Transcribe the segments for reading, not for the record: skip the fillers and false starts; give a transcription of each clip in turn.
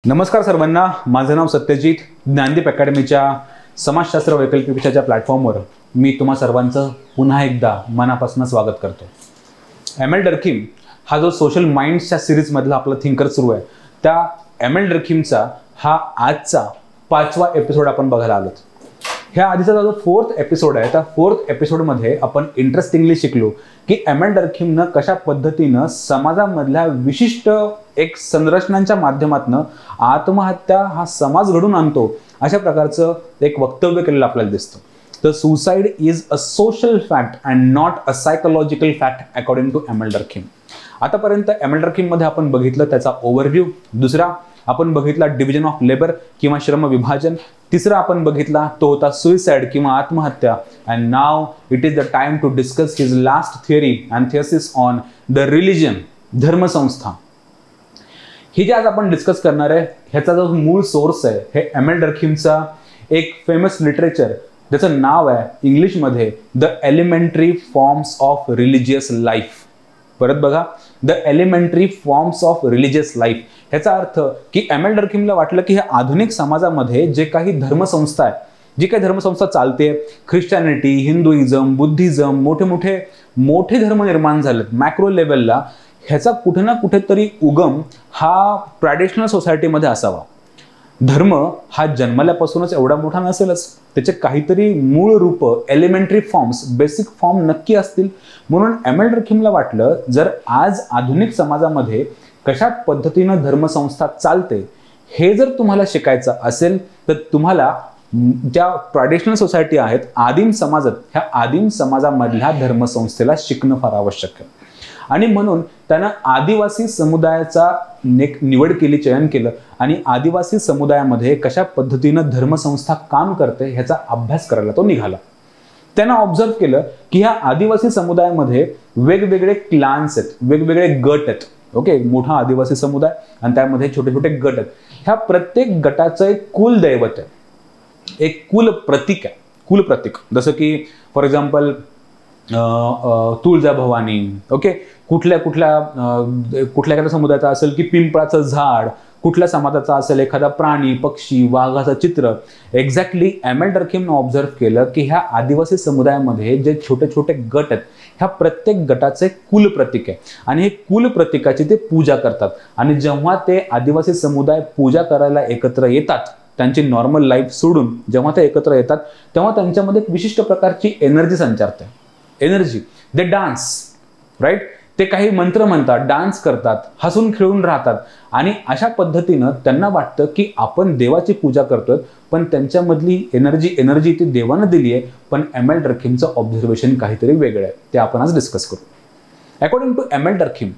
नमस्कार सर्वांना, माझं नाव सत्यजित. ज्ञानदीप अकॅडमीच्या समाजशास्त्र वैकल्पिक विषयाच्या प्लॅटफॉर्मवर मी तुम्हा सर्वांचं पुन्हा एकदा मनापासून स्वागत करतो. एम.एल. डर्कीम हा जो सोशल माइंड्सच्या सिरीजमधला आपला थिंकर सुरू आहे, त्या एम.एल. डर्कीमचा हा आजचा 5वा एपिसोड आपण बघायला आलो. ह्या आधीचा जो 4th एपिसोड आहे, त्या 4th एपिसोडमध्ये आपण इंटरेस्टिंगली शिकलो की एम.एल. डर्कीमनं कशा पद्धतीनं समाजामधल्या विशिष्ट एक संरचनांच्या माध्यमातून आत्महत्या हा समाज घडून आणतो अशा प्रकारचं एक वक्तव्य केलेलं आपल्याला दिसतं. तर suicide is a social fact and not a psychological fact according to M L. Durkheim. आतापर्यंत एम.एल. डर्कीममध्ये आपण बघितलं त्याचा ओव्हरव्ह्यू. दुसरा आपण बघितला डिव्हिजन ऑफ लेबर किंवा श्रम विभाजन. तिसरा आपण बघितला तो होता सुइसाइड किंवा आत्महत्या. And now it is the time to discuss his last theory and thesis on the religion, धर्मसंस्था. ही जे आज आपण डिस्कस करणार आहे ह्याचा जो मूळ सोर्स आहे हे एम.एल. डर्कीमचा एक फेमस लिटरेचर, ज्याचं नाव आहे इंग्लिशमध्ये the elementary forms of religious life. परत बघा, the elementary forms of religious life. ह्याचा अर्थ की एम.एल. डर्कीमला वाटलं की ह्या आधुनिक समाजामध्ये जे काही धर्मसंस्था आहे, जी काही धर्मसंस्था चालते, ख्रिश्चॅनिटी, हिंदुइझम, बुद्धिझम, मोठे धर्म निर्माण झालेत मॅक्रो लेवलला, ह्याचा कुठे ना कुठेतरी उगम हा ट्रॅडिशनल सोसायटीमध्ये असावा. धर्म हा जन्मल्यापासूनच एवढा मोठा नसेलच, त्याचे काहीतरी मूळ रूप, एलिमेंटरी फॉर्म्स, बेसिक फॉर्म नक्की असतील. म्हणून एम.एल. डर्कीमला वाटलं जर आज आधुनिक समाजामध्ये कशा पद्धतीनं धर्मसंस्था चालते हे जर तुम्हाला शिकायचं असेल तर तुम्हाला ज्या ट्रॅडिशनल सोसायटी आहेत, आदिम समाजात, ह्या आदिम समाजामधल्या धर्मसंस्थेला शिकणं फार आवश्यक आहे. आणि म्हणून त्यानं आदिवासी समुदायाचा निवड केली, चयन केलं आणि आदिवासी समुदायामध्ये कशा पद्धतीनं धर्मसंस्था काम करते ह्याचा अभ्यास करायला तो निघाला. त्यानं ऑब्झर्व केलं की ह्या आदिवासी समुदायामध्ये वेगवेगळे क्लान्स आहेत, वेगवेगळे गट आहेत. ओके, मोठा आदिवासी समुदाय आणि त्यामध्ये छोटे छोटे गट आहेत. ह्या प्रत्येक गटाचं एक कुल दैवत आहे, एक कुल प्रतीक आहे. कुल प्रतीक जसं की फॉर एक्झाम्पल तुळजाभवानी. ओके, कुठल्या एखाद्या समुदायाचा असेल की पिंपळाचं झाड, कुठल्या समाजाचा असेल एखादा प्राणी, पक्षी, वाघाचं चित्र. Exactly M L. डर्कीमनं ऑब्झर्व केलं की ह्या आदिवासी समुदायामध्ये जे छोटे छोटे गट आहेत, ह्या प्रत्येक गटाचे कुल प्रतीक आहे आणि हे कुल प्रतीकाची ते पूजा करतात. आणि जेव्हा ते आदिवासी समुदाय पूजा करायला एकत्र येतात, त्यांची नॉर्मल लाईफ सोडून जेव्हा ते एकत्र येतात तेव्हा त्यांच्यामध्ये एक विशिष्ट प्रकारची एनर्जी संचारते. एनर्जी, दे डान्स, राईट. ते काही मंत्र म्हणतात, डान्स करतात, हसून खेळून राहतात. आणि अशा पद्धतीनं त्यांना वाटतं की आपण देवाची पूजा करतोय, पण त्यांच्यामधली एनर्जी ती देवानं दिली आहे. पण एम.एल. डर्कीमचं ऑब्झर्वेशन काहीतरी वेगळं आहे, ते आपण आज डिस्कस करू. According to M L. डर्कीम,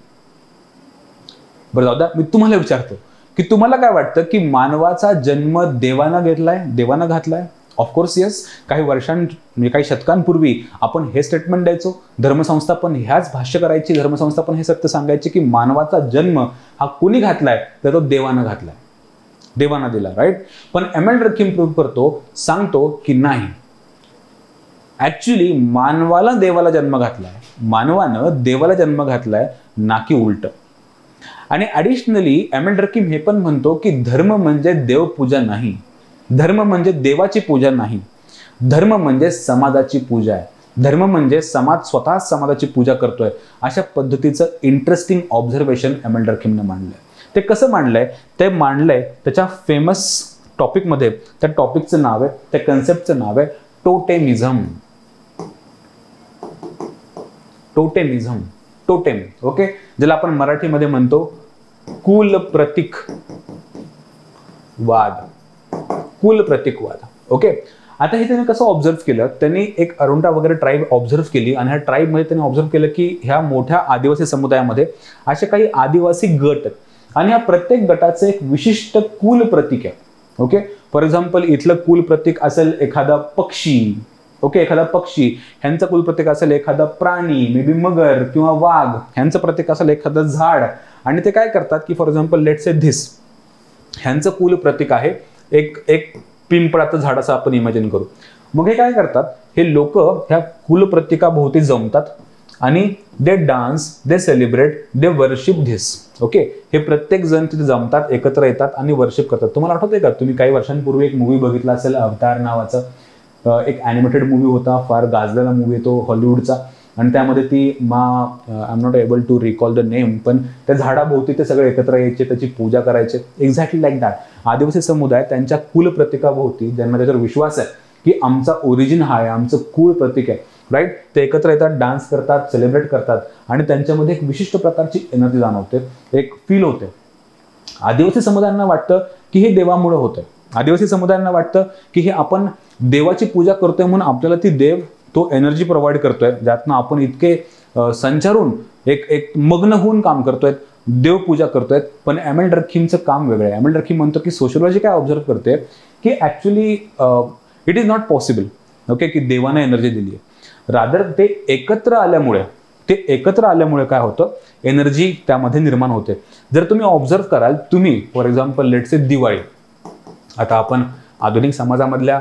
बरं जाऊ द्या, मी तुम्हाला विचारतो की तुम्हाला काय वाटतं की मानवाचा जन्म देवानं घातलाय? Of course yes. काही शतकांपूर्वी आपण हे स्टेटमेंट द्यायचो, धर्मसंस्था पण ह्याच भाष्य करायची, धर्मसंस्था पण हे सत्य सांगायची की मानवाचा जन्म हा कोणी घातलाय तर तो देवानं घातलाय, देवानं दिला, राईट. पण एम.एल. डर्कीम प्रूव्ह करतो, सांगतो की नाही, ऍक्च्युली मानवानं देवाला जन्म घातलाय, ना की उलट. आणि ॲडिशनली एम.एल. डर्कीम हे पण म्हणतो की धर्म म्हणजे देवपूजा नाही, धर्म म्हणजे देवाची पूजा नाही, धर्म म्हणजे समाजाची पूजा आहे. धर्म म्हणजे समाज स्वतः समाजाची पूजा करतोय. अशा पद्धतीचं इंटरेस्टिंग ऑब्झर्वेशन एम.एल. डर्कीमनं मांडलंय. ते कसं मांडलंय? ते मांडलंय त्याच्या फेमस टॉपिकमध्ये. त्या टॉपिकचं नाव आहे, त्या कन्सेप्टचं नाव आहे टोटेमिझम. टोटेम, ओके, ज्याला आपण मराठीमध्ये म्हणतो कुल प्रतीकवाद. ओके, आता हे त्यांनी कसं ऑब्झर्व केलं? त्यांनी एक अरुंडा वगैरे ट्राईब ऑब्झर्व केली आणि ह्या ट्राईबमध्ये त्यांनी ऑब्झर्व केलं की ह्या मोठ्या आदिवासी समुदायामध्ये असे काही आदिवासी गट आहेत आणि ह्या प्रत्येक गटाचं एक विशिष्ट कुल प्रतीक आहे. ओके, फॉर एक्झाम्पल इथलं कुल प्रतीक असेल एखादा पक्षी. ओके, एखादा पक्षी, ह्यांचं कुल प्रतीक असेल एखादा प्राणी, मे बी मगर किंवा वाघ, ह्यांचं प्रतीक असेल एखादं झाड. आणि ते काय करतात की for example let's say this, ह्यांचं कुल प्रतीक आहे एक पिंपळाचं झाड असं आपण इमॅजिन करू. मग हे काय करतात, हे लोक ह्या कुल प्रतीकाभोवती जमतात आणि they dance, they celebrate, they worship this. Okay, हे प्रत्येक जण तिथे जमतात, एकत्र येतात आणि वर्शिप करतात. तुम्हाला आठवतंय का, तुम्ही काही वर्षांपूर्वी एक मूवी बघितला असेल, अवतार नावाचा एक ॲनिमेटेड मूवी होता, फार गाजलेला मूवी तो हॉलिवूडचा. आणि त्यामध्ये ती I am not able to recall the name, पण त्या झाडाभोवती ते सगळे एकत्र यायचे, त्याची पूजा करायचे. Exactly like that. आदिवासी समुदाय त्यांच्या कुल प्रतीकाभोवती, ज्यांना त्याच्यावर विश्वास आहे की आमचा ओरिजिन हा आहे, आमचं कुळ प्रतीक आहे, राईट, ते एकत्र येतात, डान्स करतात, सेलिब्रेट करतात आणि त्यांच्यामध्ये एक विशिष्ट प्रकारची एनर्जी जाणवते, एक फील होते. आदिवासी समुदायांना वाटतं की हे देवामुळे होतंय. आदिवासी समुदायांना वाटतं की हे आपण देवाची पूजा करतोय म्हणून आपल्याला ती देव तो एनर्जी प्रोव्हाइड करतोय, ज्यातनं आपण इतके संचारून एक मग्न होऊन काम करतोय, देवपूजा करतोय. पण एम एल डर्खीमचं काम वेगळं आहे. एम एल डर्खीम म्हणतो की सोशिओलॉजी काय ऑब्झर्व करते की actually it is not possible, okay, की देवाने एनर्जी दिली आहे. रादर ते एकत्र आल्यामुळे काय होतं, एनर्जी त्यामध्ये निर्माण होते. जर तुम्ही ऑब्झर्व कराल, तुम्ही for example let's say Diwali, आता आपण आधुनिक समाजामधल्या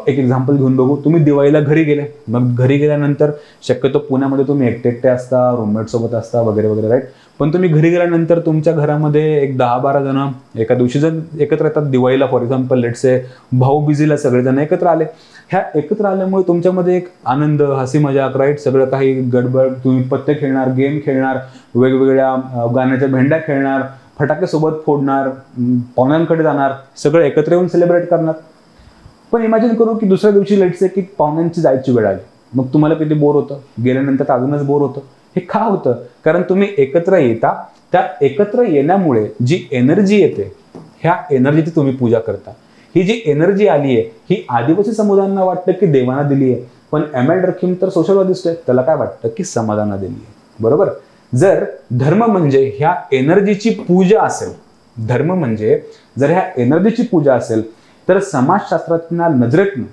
एक एक्झाम्पल घेऊन बघू. तुम्ही दिवाळीला घरी गेले, मग घरी गेल्यानंतर शक्यतो पुण्यामध्ये तुम्ही एकटे असता, रूममेट सोबत असता वगैरे वगैरे, राईट. पण तुम्ही घरी गेल्यानंतर तुमच्या घरामध्ये एक 10-12 जण एका दिवशी जण एकत्र येतात दिवाळीला. फॉर एक्झाम्पल लेट्स से भाऊबीजीला सगळेजण एकत्र आले. ह्या एकत्र आल्यामुळे तुमच्यामध्ये एक आनंद, हसी मजाक, राईट, सगळं काही गडबड, तुम्ही पत्ते खेळणार, गेम खेळणार, वेगवेगळ्या गाण्याच्या भेंड्या खेळणार, फटाके सोबत फोडणार, पाहुण्यांकडे जाणार, सगळं एकत्र येऊन सेलिब्रेट करणार. पण इमॅजिन करू की दुसऱ्या दिवशी लेट्स से की पाहुण्यांची जायची वेळ आली, मग तुम्हाला किती बोर होतं, गेल्यानंतर तर अजूनच बोर होतं. हे का होतं? कारण तुम्ही एकत्र येता, त्या एकत्र येण्यामुळे जी एनर्जी येते, ह्या एनर्जीची तुम्ही पूजा करता. ही जी एनर्जी आली आहे ही आदिवासी समुदायांना वाटतं की देवाना दिली आहे, पण एम एल डर्खीम तर सोशलॉजिस्ट आहे, त्याला काय वाटतं की समाजांना दिली आहे. बरोबर. जर धर्म म्हणजे ह्या एनर्जीची पूजा असेल, धर्म म्हणजे जर ह्या एनर्जीची पूजा असेल, तर समाजशास्त्राच्या नजरेतनं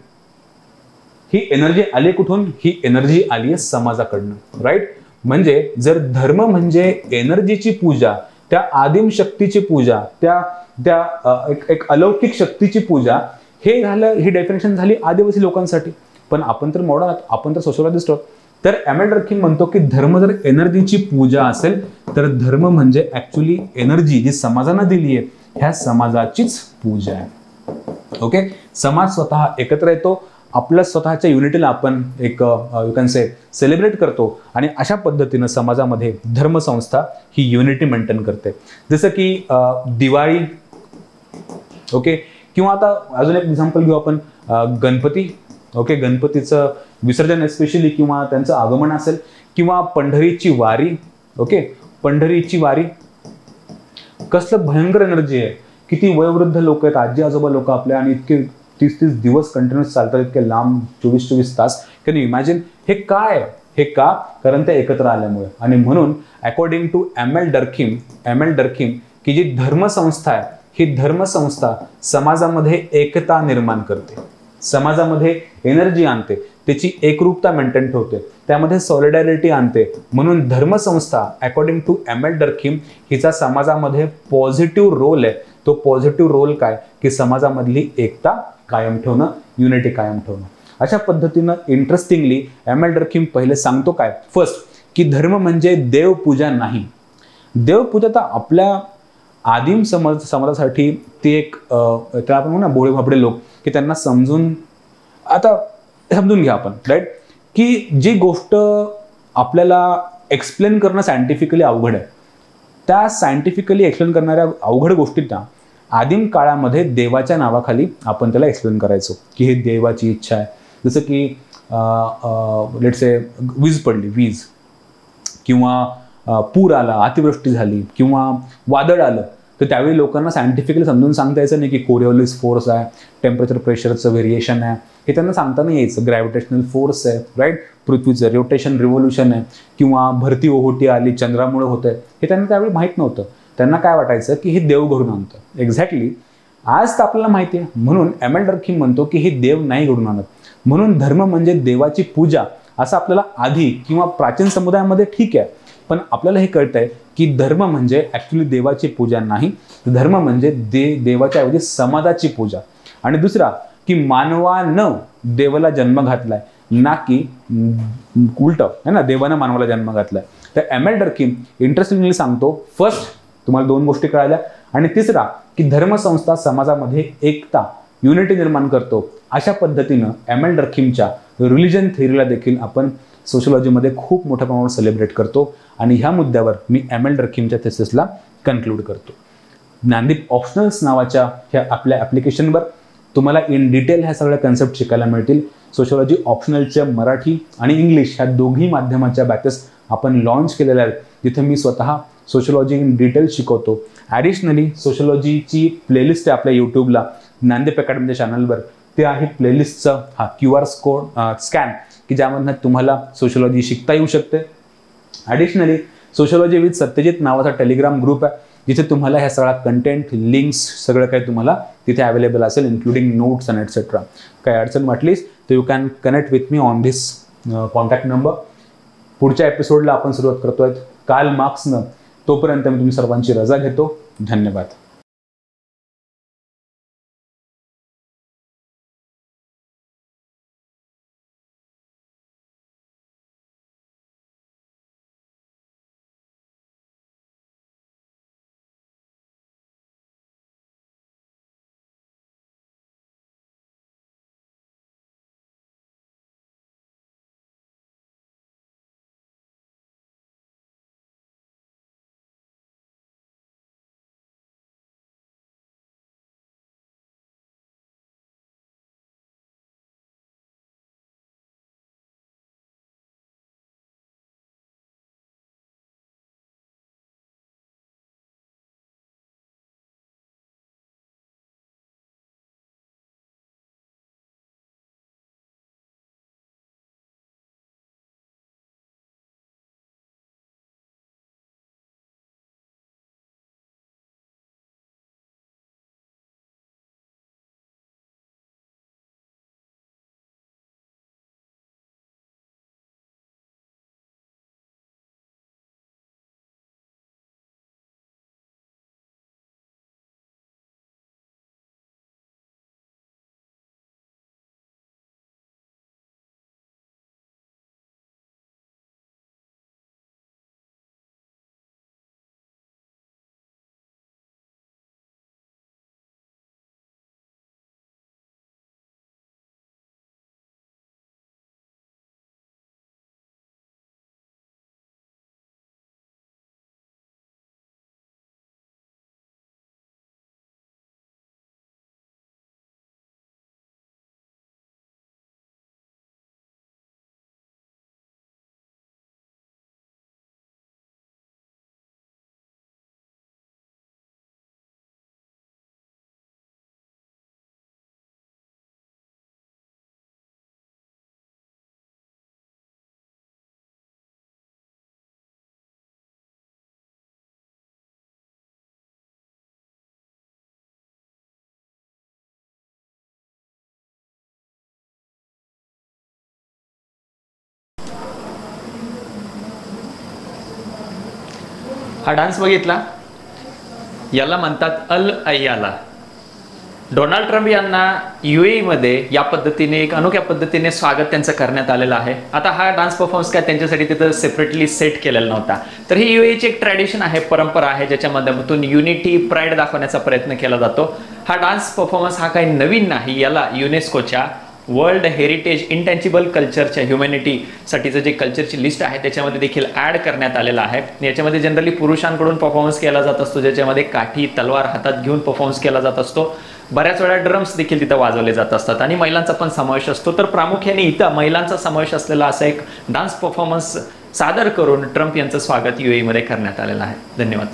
ही एनर्जी आली कुठून? ही एनर्जी आली आहे समाजाकडनं, राईट. म्हणजे जर धर्म म्हणजे एनर्जीची पूजा, त्या आदिम शक्तीची पूजा, त्या एक अलौकिक शक्तीची पूजा, हे झालं, ही डेफिनेशन झाली आदिवासी लोकांसाठी. पण आपण तर मॉडर्न आहोत, आपण तर सोशलॉजिस्ट आहोत. तर एम एल डर्खीम म्हणतो की धर्म जर एनर्जीची पूजा असेल, तर धर्म म्हणजे ऍक्च्युली एनर्जी जी समाजानं दिली आहे, ह्या समाजाचीच पूजा आहे. ओके, समाज स्वतः एकत्र येतो, आपल्या स्वतःच्या युनिटीला आपण एक यू कॅन से सेलिब्रेट करतो आणि अशा पद्धतीनं समाजामध्ये धर्मसंस्था ही युनिटी मेंटेन करते. जसं की दिवाळी, ओके, किंवा आता अजून एक एक्झाम्पल घेऊ आपण, गणपती. ओके, गणपतीचं विसर्जन एस्पेशली किंवा त्यांचं आगमन असेल, किंवा पंढरीची वारी. ओके, पंढरीची वारी कसलं भयंकर एनर्जी आहे. किती वयोवृद्ध लोक आहेत, आजी आजोबा लोक आपल्या, आणि इतके 30-30 दिवस कंटिन्युअस चालतात, इतके लांब 24-24 तास. Can you imagine? हे काय? हे का? कारण ते एकत्र आल्यामुळे. आणि म्हणून अकॉर्डिंग टू एम एल डर्खीम की जी धर्मसंस्था आहे, ही धर्मसंस्था समाजामध्ये एकता निर्माण करते, समाजामध्ये एनर्जी आणते, त्याची एकरूपता मेंटेन ठेवते, त्यामध्ये सॉलिडॅरिटी आणते. म्हणून धर्मसंस्था अकॉर्डिंग टू एम एल डर्खीम हिचा समाजामध्ये पॉझिटिव्ह रोल आहे. तो पॉझिटिव्ह रोल काय? की समाजामधली एकता कायम ठेवणं, युनिटी कायम ठेवणं. अशा पद्धतीनं इंटरेस्टिंगली एम एल डर्खीम पहिले सांगतो काय, फर्स्ट, की धर्म म्हणजे देवपूजा नाही. देवपूजा तर आपल्या आदिम समाजासाठी ती एक त्याला आपण म्हणू ना भोळे भाबडे लोक, की त्यांना समजून घ्या आपण, राईट, की जी गोष्ट आपल्याला एक्सप्लेन करणं सायंटिफिकली अवघड आहे, त्या सायंटिफिकली एक्सप्लेन करणाऱ्या अवघड गोष्टींना आदिम काळामध्ये देवाच्या नावाखाली आपण त्याला एक्सप्लेन करायचो, की हे देवाची इच्छा आहे. जसं की लेट्स से वीज पडली, किंवा पूर आला, अतिवृष्टी झाली, किंवा वादळ आलं, तर त्यावेळी लोकांना सायंटिफिकली समजून सांगता यायचं नाही की कोरिओलिस फोर्स आहे, टेम्परेचर प्रेशरचं व्हेरिएशन आहे, हे त्यांना सांगता नाही यायचं. ग्रॅव्हिटेशनल फोर्स आहे, राईट, पृथ्वीचं रोटेशन रिव्होल्युशन आहे, किंवा भरती ओहोटी आली, चंद्रामुळे होतंय, हे त्यांना त्यावेळी माहीत नव्हतं. त्यांना काय वाटायचं की हे देव घडून आणतं. एक्झॅक्टली आज तर आपल्याला माहिती आहे. म्हणून एम एल डर्खीम म्हणतो की हे देव नाही घडून आणत. म्हणून धर्म म्हणजे देवाची पूजा असं आपल्याला आधी किंवा प्राचीन समुदायामध्ये ठीक आहे, पण आपल्याला हे कळतंय की धर्म म्हणजे ऍक्च्युली देवाची पूजा नाही, धर्म म्हणजे देवाच्या ऐवजी समाजाची पूजा. आणि दुसरा की मानवानं देवाला जन्म घातलाय, ना की उलट है ना, देवानं मानवाला जन्म घातलाय. तर एम.एल. डर्किम इंटरेस्टिंगली सांगतो, फर्स्ट तुम्हाला 2 गोष्टी कळाल्या, आणि तिसरा की धर्मसंस्था समाजामध्ये एकता युनिटी निर्माण करतो. अशा पद्धतीनं एम.एल. डर्किमच्या रिलिजन थेअरीला देखील आपण सोशिओलॉजीमध्ये खूप मोठ्या प्रमाणावर सेलिब्रेट करतो. आणि ह्या मुद्द्यावर मी एम.एल. डर्किमच्या थेसिसला कन्क्लूड करतो. ज्ञानदीप ऑप्शनल्स नावाच्या ह्या आपल्या ॲप्लिकेशनवर तुम्हाला इन डिटेल ह्या सगळ्या कन्सेप्ट शिकायला मिळतील. सोशिओलॉजी ऑप्शनलच्या मराठी आणि इंग्लिश ह्या दोघी माध्यमाच्या बॅचेस आपण लॉन्च केलेल्या आहेत, जिथे मी स्वतः सोशिओलॉजी इन डिटेल शिकवतो. ॲडिशनली सोशिओलॉजीची प्लेलिस्ट आहे आपल्या यूट्यूबला, ज्ञानदीप अकॅडमीच्या चॅनलवर. ते आहे प्लेलिस्टचं हा QR कोड स्कॅन, की ज्यामधनं तुम्हाला सोशिओलॉजी शिकता येऊ शकते. ॲडिशनली सोशिओलॉजी विथ सत्यजित नावाचा टेलिग्राम ग्रुप आहे, जिथे तुम्हाला ह्या सगळा कंटेंट, लिंक्स सगळं काही तुम्हाला तिथे अवेलेबल असेल, इन्क्लुडिंग नोट्स अँड एक्सेट्रा. काही अडचण वाटलीस तर you can connect with me on this contact number. पुढच्या एपिसोडला आपण सुरुवात करतोय कार्ल मार्क्सनं. तोपर्यंत मी तुम्ही सर्वांची रजा घेतो. धन्यवाद. हा डान्स बघितला, याला म्हणतात अल अय्याला. डोनाल्ड ट्रम्प यांना UAE मध्ये या पद्धतीने एक अनोख्या पद्धतीने स्वागत त्यांचं करण्यात आलेलं आहे. आता हा डान्स परफॉर्मन्स काय त्यांच्यासाठी तिथं सेपरेटली सेट केलेला नव्हता, तर ही UAE ची एक ट्रॅडिशन आहे, परंपरा आहे, ज्याच्या माध्यमातून युनिटी, प्राईड दाखवण्याचा प्रयत्न केला जातो. हा डान्स परफॉर्मन्स हा काही नवीन नाही, याला युनेस्कोच्या वर्ल्ड हेरिटेज इंटँजिबल कल्चरच्या ह्युमॅनिटीसाठीचं जे कल्चरची लिस्ट आहे त्याच्यामध्ये देखील ॲड करण्यात आलेलं आहे. याच्यामध्ये जनरली पुरुषांकडून परफॉर्मन्स केला जात असतो, ज्याच्यामध्ये काठी, तलवार हातात घेऊन परफॉर्मन्स केला जात असतो. बऱ्याच वेळा ड्रम्स देखील तिथं वाजवले जात असतात आणि महिलांचा पण समावेश असतो. तर प्रामुख्याने इथं महिलांचा समावेश असलेला असा एक डान्स परफॉर्मन्स सादर करून ट्रम्प यांचं स्वागत UAE मध्ये करण्यात आलेलं आहे. धन्यवाद.